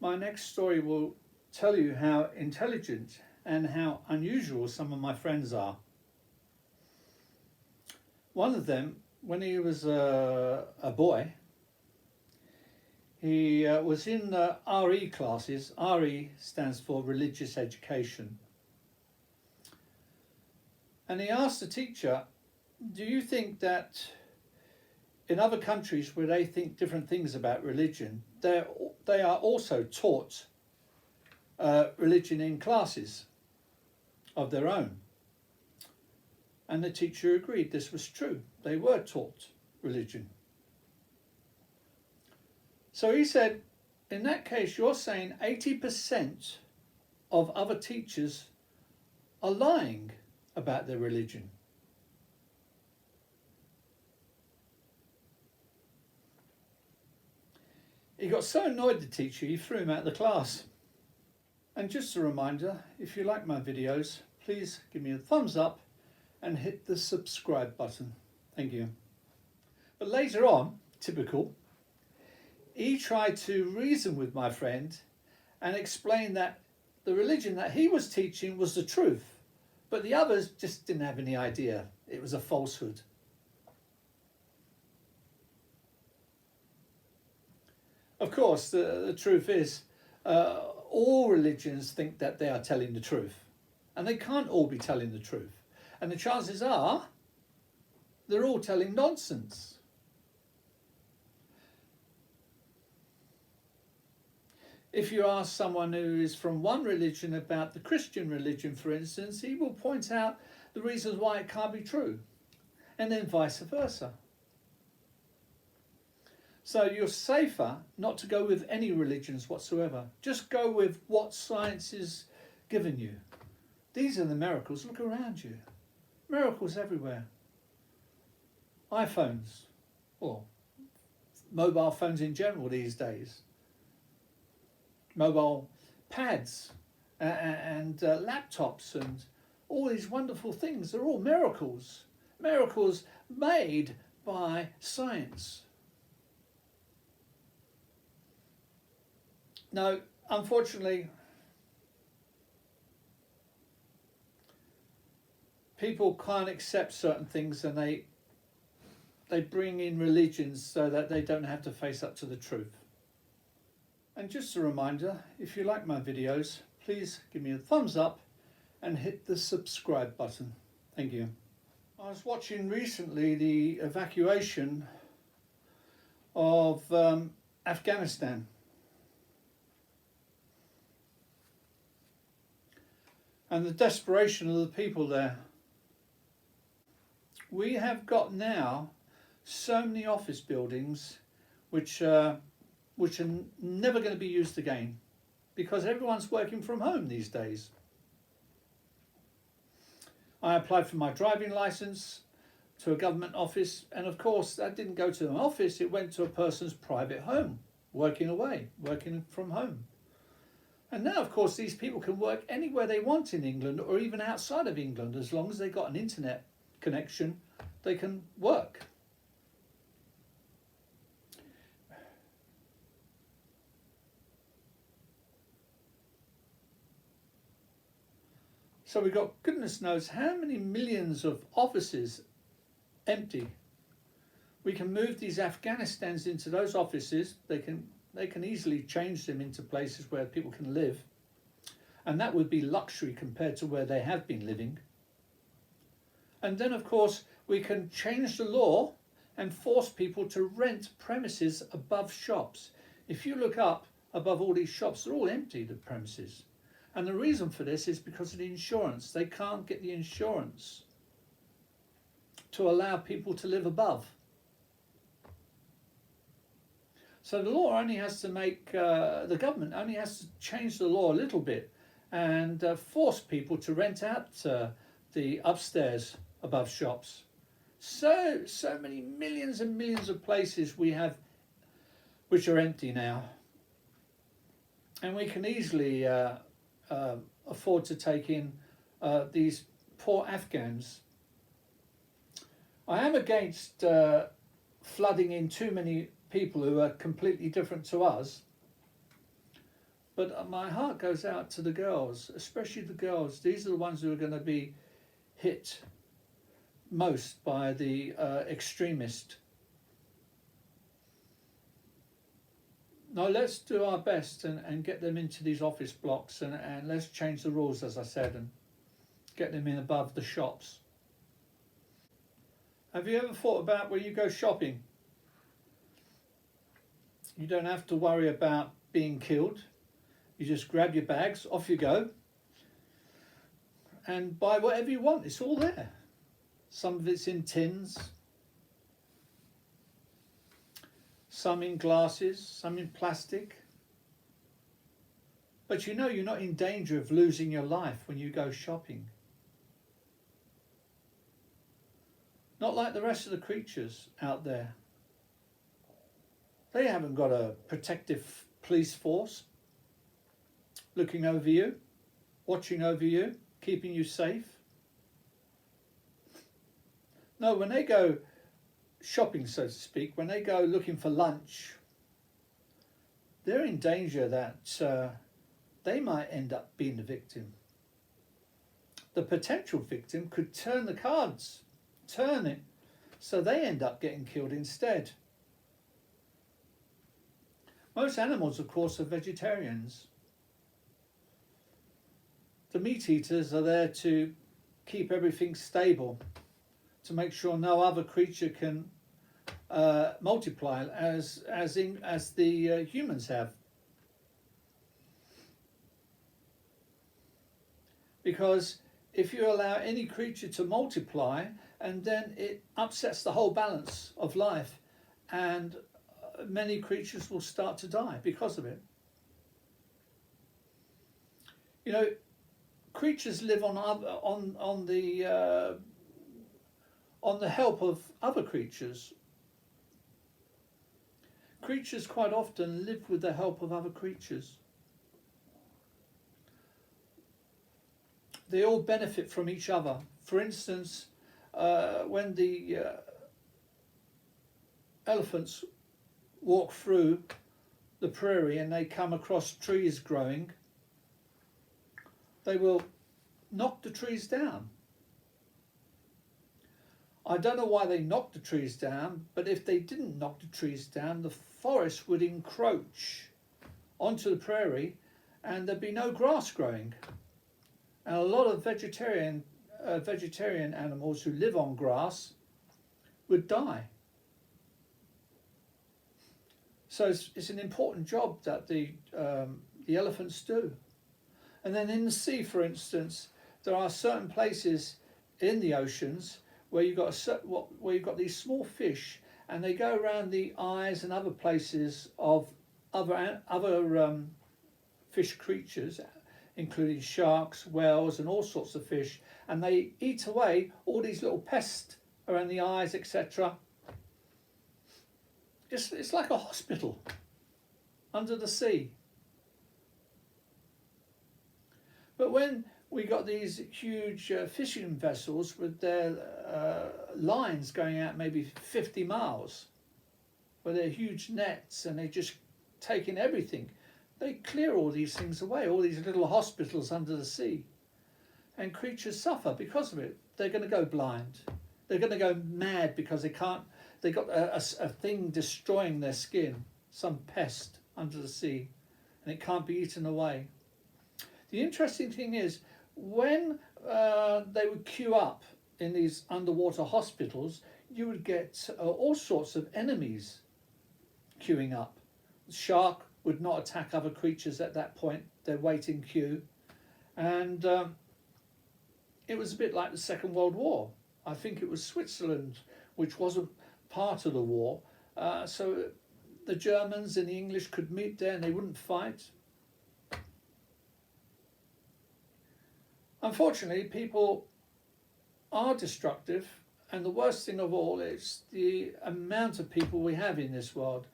My next story will tell you how intelligent and how unusual some of my friends are. One of them, when he was a boy, he was in RE classes. RE stands for religious education. And he asked the teacher, do you think that in other countries where they think different things about religion, they are also taught religion in classes of their own? And the teacher agreed this was true. They were taught religion. So he said, in that case, you're saying 80% of other teachers are lying about their religion. He got so annoyed, the teacher, he threw him out of the class. And just a reminder, if you like my videos, please give me a thumbs up and hit the subscribe button. Thank you. But later on, typical, he tried to reason with my friend and explain that the religion that he was teaching was the truth, but the others just didn't have any idea. It was a falsehood. Of course, the truth is, all religions think that they are telling the truth, and they can't all be telling the truth. And the chances are, they're all telling nonsense. If you ask someone who is from one religion about the Christian religion, for instance, he will point out the reasons why it can't be true, and then vice versa. So you're safer not to go with any religions whatsoever. Just go with what science is giving you. These are the miracles. Look around you. Miracles everywhere. iPhones, or mobile phones in general these days. Mobile pads and laptops and all these wonderful things. They're all miracles. Miracles made by science. Now, unfortunately, people can't accept certain things, and they bring in religions so that they don't have to face up to the truth. And just a reminder, if you like my videos, please give me a thumbs up and hit the subscribe button. Thank you. I was watching recently the evacuation of Afghanistan. And the desperation of the people there. We have got now so many office buildings which are never going to be used again, because everyone's working from home these days. I applied for my driving license to a government office, and of course that didn't go to an office, it went to a person's private home, working from home. And now, of course, these people can work anywhere they want in England or even outside of England. As long as they've got an internet connection, they can work. So we've got goodness knows how many millions of offices empty. We can move these Afghanistans into those offices. They can easily change them into places where people can live, and that would be luxury compared to where they have been living. And then, of course, we can change the law and force people to rent premises above shops. If you look up above all these shops, they're all empty, the premises. And the reason for this is because of the insurance. They can't get the insurance to allow people to live above. So the law only has to the government only has to change the law a little bit and force people to rent out the upstairs above shops. So many millions and millions of places we have which are empty now. And we can easily afford to take in these poor Afghans. I am against flooding in too many people who are completely different to us. But my heart goes out to the girls, especially the girls. These are the ones who are going to be hit most by the extremist. No, let's do our best and get them into these office blocks, and let's change the rules, as I said, and get them in above the shops. Have you ever thought about where you go shopping? You don't have to worry about being killed. You just grab your bags, off you go, and buy whatever you want. It's all there. Some of it's in tins, some in glasses, some in plastic. But you know you're not in danger of losing your life when you go shopping. Not like the rest of the creatures out there. They haven't got a protective police force looking over you, watching over you, keeping you safe. No, when they go shopping, so to speak, when they go looking for lunch, they're in danger that they might end up being the victim. The potential victim could turn the cards, turn it, so they end up getting killed instead. Most animals, of course, are vegetarians. The meat eaters are there to keep everything stable, to make sure no other creature can multiply as the humans have. Because if you allow any creature to multiply, and then it upsets the whole balance of life, and many creatures will start to die because of it. You know, creatures live on the help of other creatures. Creatures quite often live with the help of other creatures. They all benefit from each other. For instance, when the elephants walk through the prairie and they come across trees growing, they will knock the trees down. I don't know why they knocked the trees down, but if they didn't knock the trees down, the forest would encroach onto the prairie and there'd be no grass growing. And a lot of vegetarian animals who live on grass would die. So it's an important job that the elephants do. And then in the sea, for instance, there are certain places in the oceans where you've got these small fish, and they go around the eyes and other places of other fish creatures, including sharks, whales, and all sorts of fish, and they eat away all these little pests around the eyes, etc. It's like a hospital under the sea. But when we got these huge fishing vessels with their lines going out maybe 50 miles, with their huge nets, and they just taking everything, they clear all these things away, all these little hospitals under the sea. And creatures suffer because of it. They're going to go blind. They're going to go mad because they got a thing destroying their skin, some pest under the sea, and it can't be eaten away. The interesting thing is, when they would queue up in these underwater hospitals, you would get all sorts of enemies queuing up. The shark would not attack other creatures at that point. They're waiting queue. And it was a bit like the Second World War. I think it was Switzerland, which wasn't part of the war. So the Germans and the English could meet there and they wouldn't fight. Unfortunately, people are destructive, and the worst thing of all is the amount of people we have in this world.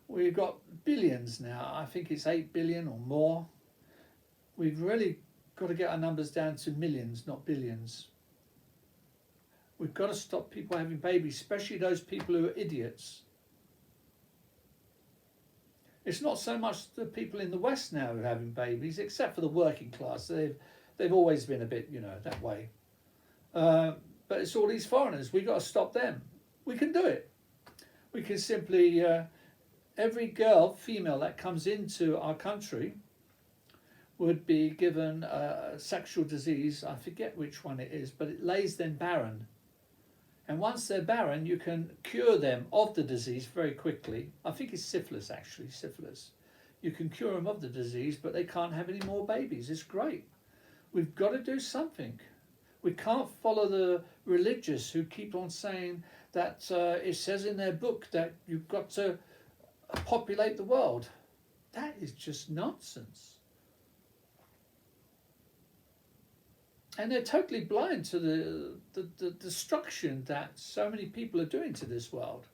We've got billions now. I think it's 8 billion or more. We've really got to get our numbers down to millions, not billions. We've got to stop people having babies, especially those people who are idiots. It's not so much the people in the West now who are having babies, except for the working class. They've always been a bit, that way. But it's all these foreigners. We've got to stop them. We can do it. We can simply, every girl, female that comes into our country would be given a sexual disease. I forget which one it is, but it lays them barren. And once they're barren, you can cure them of the disease very quickly. I think it's syphilis, actually, syphilis. You can cure them of the disease, but they can't have any more babies. It's great. We've got to do something. We can't follow the religious who keep on saying that it says in their book that you've got to populate the world. That is just nonsense. And they're totally blind to the destruction that so many people are doing to this world.